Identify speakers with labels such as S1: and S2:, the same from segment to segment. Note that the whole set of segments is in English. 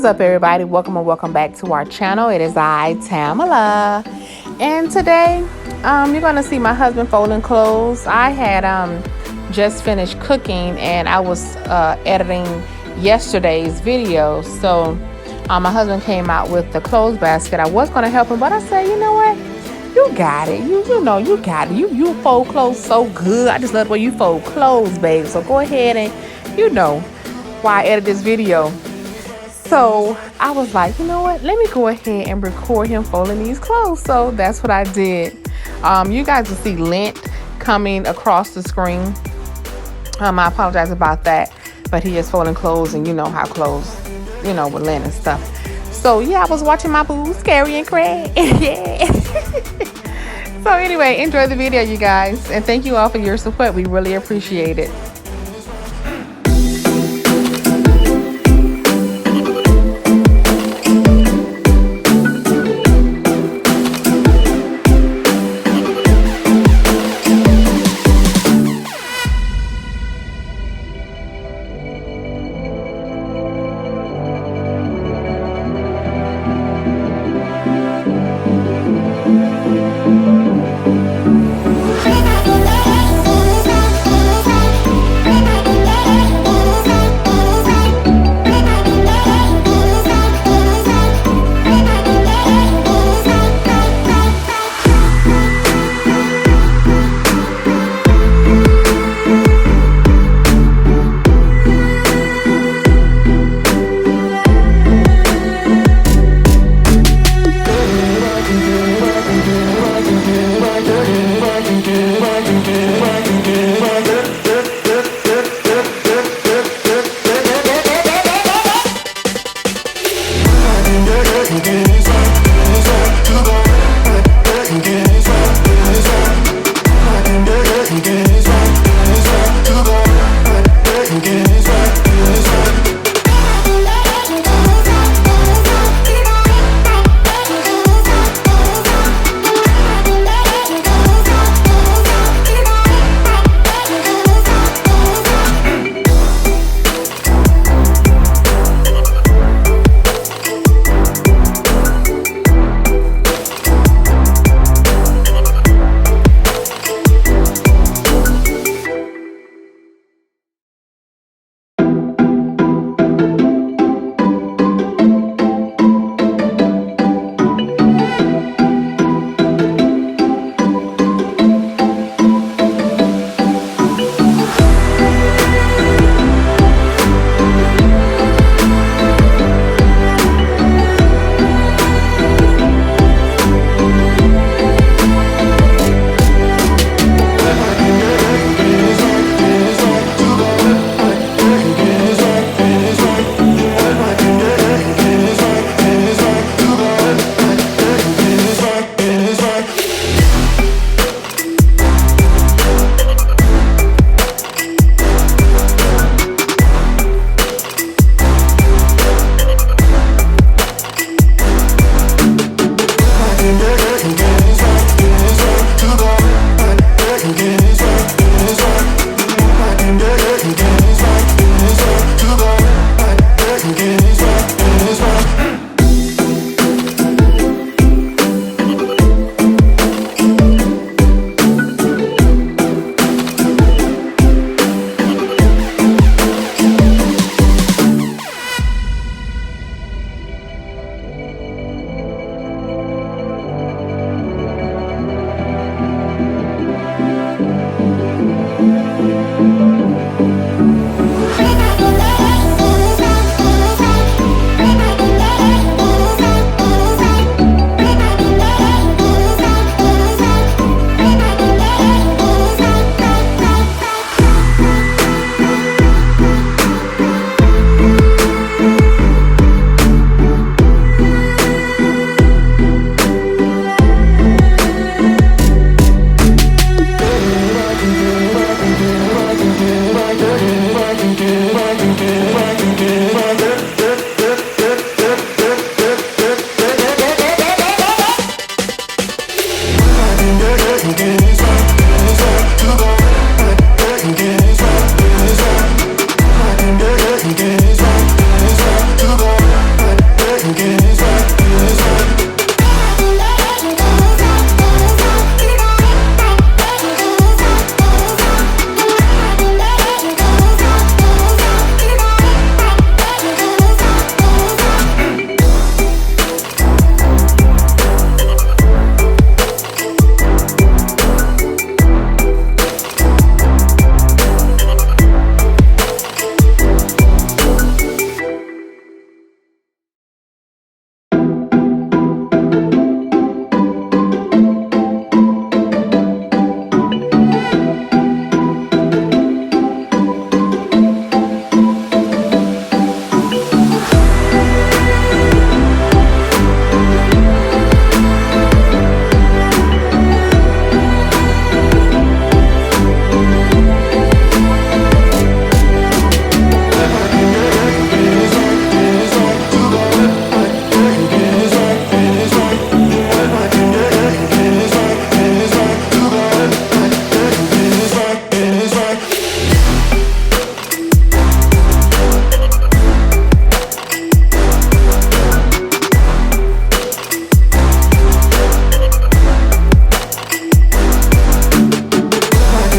S1: up, everybody? Welcome and welcome back to our channel. It is I, Tamala, and today you're gonna see my husband folding clothes. I had just finished cooking and I was editing yesterday's video, so my husband came out with the clothes basket. I was gonna help him, but I said, you know what, you got it. You know you got it. You fold clothes so good. I just love the way you fold clothes, babe. So go ahead and why I edit this video. So I was like, you know what, let me go ahead and record him folding these clothes. So that's what I did. You guys will see lint coming across the screen. I apologize about that, but he is folding clothes, and you know how clothes, with lint and stuff. So yeah, I was watching my boo, Scary and Craig. Yeah. So anyway, enjoy the video, you guys, and thank you all for your support. We really appreciate it.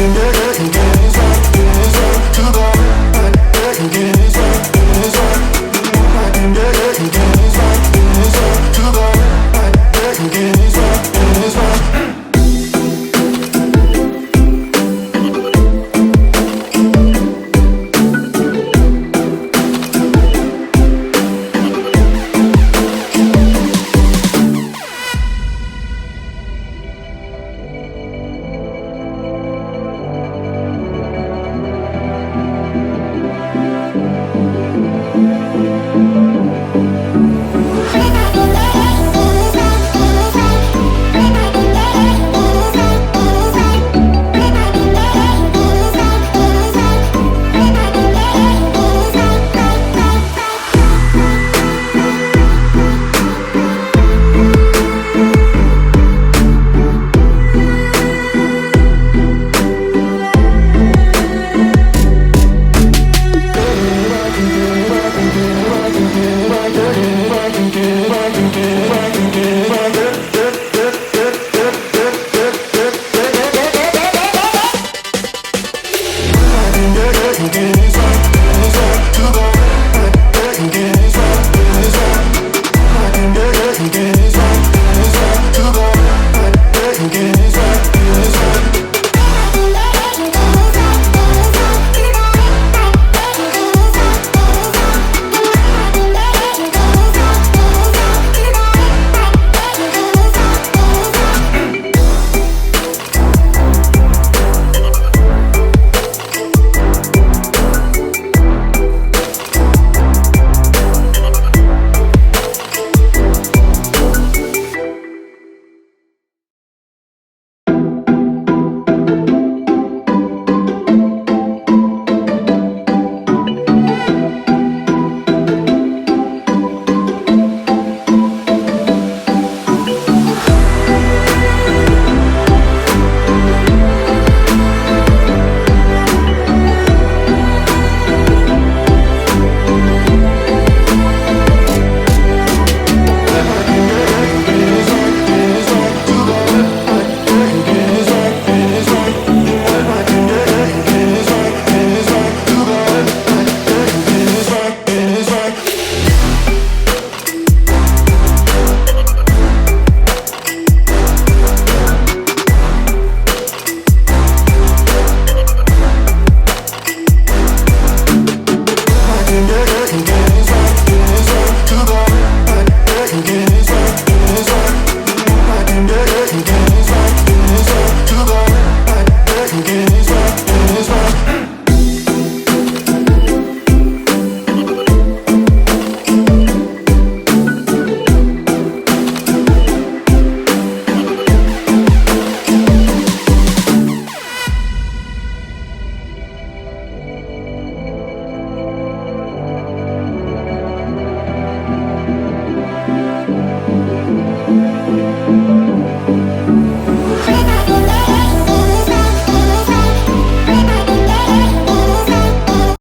S2: in the